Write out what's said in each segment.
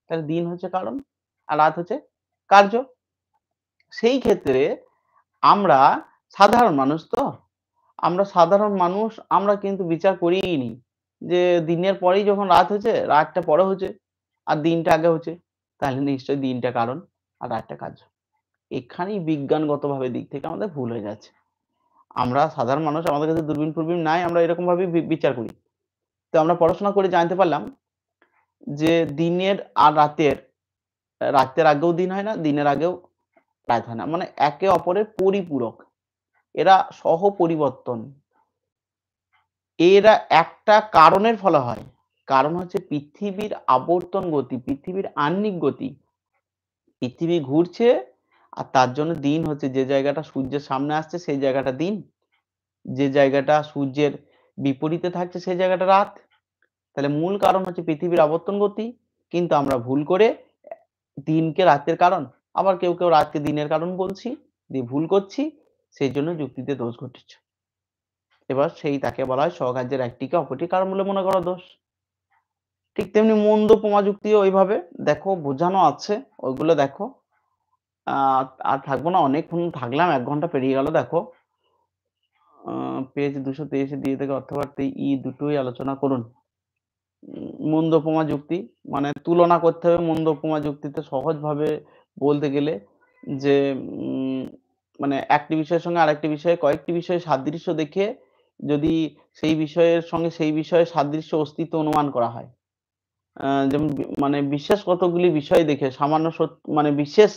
তাহলে দিন হচ্ছে কারণ আর রাত হচ্ছে কার্য। সেই ক্ষেত্রে আমরা সাধারণ মানুষ তো। আমরা সাধারণ মানুষ আমরা কিন্তু বিচার করিই নি। যে দিনের পরেই যখন রাত হচ্ছে, রাতটা পরে হচ্ছে আর দিনটা আগে হচ্ছে। তাহলে নিশ্চয়ই দিনটা কারণ আর রাতটা কার্য। এখানেই বিজ্ঞানগতভাবে দিক থেকে আমাদের ভুল হয়ে যাচ্ছে। আমরা সাধারণ মানুষ আমাদের কাছে দূরবীন-ফূরবীন নাই। আমরা এরকমভাবেই বিচার করি। তো আমরা পড়াশোনা করে জানতে পারলাম যে দিনের আর রাতের আগেও দিন হয় না, দিনের আগেও রাত হয় না। মানে একে অপরের পরিপূরক। এরা সহ-পরিবর্তন। এরা একটা কারণের ফলে হয়। কারণ হচ্ছে পৃথিবীর আবর্তন গতি, পৃথিবীর আহ্নিক গতি। পৃথিবী ঘুরছে আর তার জন্য দিন হচ্ছে যে জায়গাটা সূর্যের সামনে আসছে সেই জায়গাটা দিন। যে জায়গাটা সূর্যের বিপরীতে থাকছে সেই জায়গাটা রাত। তাহলে মূল কারণ হচ্ছে পৃথিবীর আবর্তন গতি। কিন্তু আমরা ভুল করে দিনকে রাতের কারণ, আবার কেউ রাতকে দিনের কারণ বলছি, দিয়ে ভুল করছি। সেইজন্য যুক্তিতে দোষ ঘটিচ্ছে। এবার তাকে বলা হয় স্বকার্যের একটিকে অপরটির কারণ বলে মনে করা দোষ। ঠিক তেমনি মন্দ উপমা যুক্তিও ওইভাবে দেখো বোঝানো আছে, ওইগুলো দেখো। আ আর থাকবো না, অনেকক্ষণ থাকলাম, ১ ঘন্টা পেরিয়ে গেল দেখো। পেজ ২২৩ এ দিয়ে থেকে অর্থবার্তা দুটোই আলোচনা করুন। মন্দ উপমা যুক্তি মানে তুলনা করতে হবে মন্দ উপমা যুক্তিতে সহজভাবে বলতে গেলে যে উম মানে একটি বিষয়ের সঙ্গে আরেকটি বিষয়ে কয়েকটি বিষয়ে সাদৃশ্য দেখে যদি সেই বিষয়ের সঙ্গে সেই বিষয়ের সাদৃশ্য অস্তিত্ব অনুমান করা হয়। যেমন মানে বিশেষ কতগুলি বিষয় দেখে সামান্য মানে বিশেষ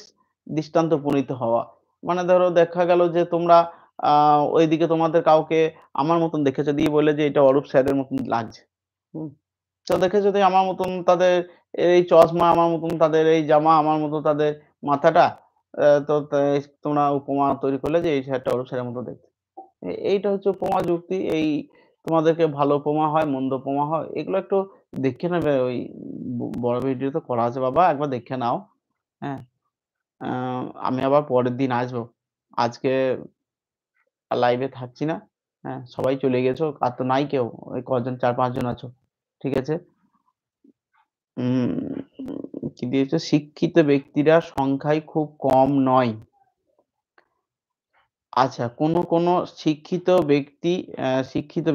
দৃষ্টান্ত উপনীত হওয়া। মানে ধরো দেখা গেল যে তোমরা আ ওইদিকে তোমাদের কাউকে আমার মতন দেখেছো দিয়ে বললে যে এটা অরূপ স্যারের মতন লাগছে। হুম? তো দেখেছো যে আমার মতন তাদের এই চশমা, আমার মতন তাদের এই জামা, আমার মতো তাদের মাথাটা। তো তোমরা উপমা তৈরি করলে যে এই স্যারটা অরূপ স্যারের মতো দেখতে। এইটা হচ্ছে উপমা যুক্তি। এই তোমাদেরকে ভালো উপমা হয়, মন্দ উপমা হয়। এগুলো একটু দেখে নেবে ওই বড় ভিডিও তো করা আছে বাবা, একবার দেখে নাও। হ্যাঁ? আ আমি আবার পরের দিন আসবো। আজকে আর লাইভে থাকছি না। হ্যাঁ? সবাই চলে গেছো। আর তো নাই কেউ। ওই কজন ৪-৫ জন আছো। ঠিক আছে? উম কি দিয়েছে? শিক্ষিত ব্যক্তিরা সংখ্যায় খুব কম নয়। আচ্ছা, কোন শিক্ষিত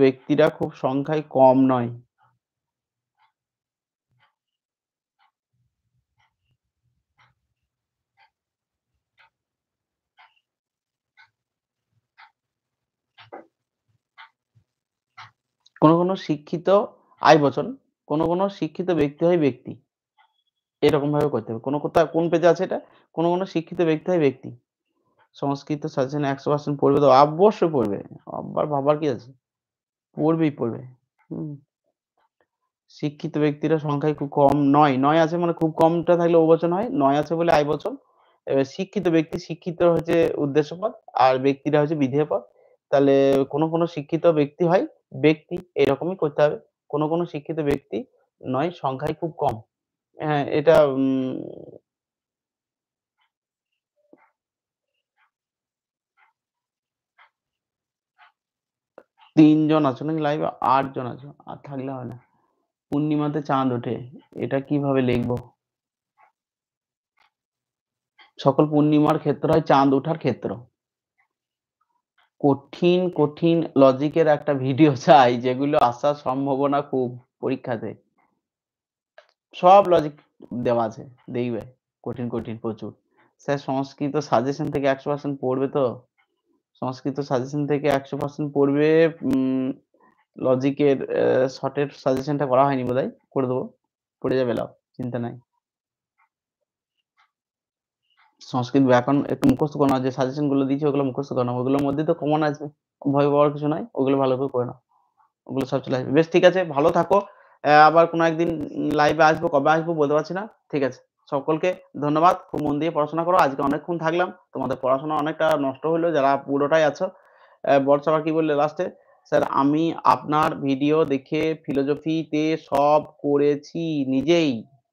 ব্যক্তিরা খুব সংখ্যায় কম নয়। কোন শিক্ষিত আইবচন, কোন শিক্ষিত ব্যক্তি হয় ব্যক্তি। এরকমভাবে করতে হবে। কোন পেজে আছে এটা? কোন শিক্ষিত ব্যক্তি হয় ব্যক্তি। সংস্কৃত সাজেশন ১০০% পড়বে তো? অবশ্যই পড়বে। আবার ভাবার কি আছে? পড়বেই। হুম। শিক্ষিত ব্যক্তিরা সংখ্যায় খুব কম নয়। নয় আছে মানে খুব কমটা থাকলে বহুবচন হয়। নয় আছে বলে আইবচন। এবার শিক্ষিত ব্যক্তি, শিক্ষিত হচ্ছে উদ্দেশ্যপদ আর ব্যক্তিরা হচ্ছে বিধেয় পদ। তাহলে কোন শিক্ষিত ব্যক্তি হয় ব্যক্তি। এরকমই করতে হবে। কোন শিক্ষিত ব্যক্তি নয়, সংখ্যায় খুব কম। হ্যাঁ, এটা ৩ জন আছো নাকি লাইভে? ৮ জন আছো। আর থাকলে হবে না। পূর্ণিমাতে চাঁদ ওঠে। এটা কিভাবে লিখব? সকল পূর্ণিমার ক্ষেত্র হয় চাঁদ ওঠার ক্ষেত্র। কঠিন লজিকের একটা ভিডিও চাই যেগুলো আসার সম্ভাবনা খুব পরীক্ষাতে। সব লজিক দেওয়া আছে। দেখবে। কঠিন প্রচুর। স্যার সংস্কৃত সাজেশন থেকে ১০০% পড়বে তো? সংস্কৃত সাজেশন থেকে ১০০% পড়বে। উম লজিকের শর্টের সাজেশনটা করা হয়নি বোধহয়। করে দেব। পড়ে যাবে লাও। চিন্তা নাই। সংস্কৃত ব্যাকরণ একটু মুখস্থ করে নাও। যে সাজেশন গুলো দিয়েছি ওগুলো মুখস্থ করে নাও। ওগুলোর মধ্যেই তো কমন আসবে। ভয় পাওয়ার কিছু নাই। ওগুলো ভালো করে করে নাও। ওগুলো সব চলে আসবে। বেশ ঠিক আছে, ভালো থাকো। আবার কোনো একদিন লাইভে আসবো। কবে আসবো বলতে পারছি না। ঠিক আছে। সকলকে ধন্যবাদ। খুব মন দিয়ে পড়াশোনা করো। আজকে অনেকক্ষণ থাকলাম। তোমাদের পড়াশোনা অনেকটা নষ্ট হইলো যারা পুরোটাই আছো। বর্ষা আবার কি বললে লাস্টে? স্যার আমি আপনার ভিডিও দেখে ফিলোজফিতে সব করেছি নিজেই।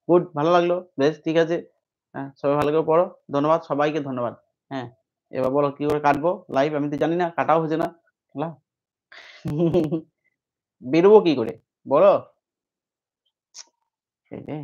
গুড, ভালো লাগলো। বেশ ঠিক আছে। হ্যাঁ, সবাই ভালো করে পড়ো। ধন্যবাদ। সবাইকে ধন্যবাদ। হ্যাঁ, এবার বলো কি করে কাটবো লাইভ? আমি তো জানি না। কাটাও হচ্ছে না। না? বেরোবো কি করে? বলো? এই রে!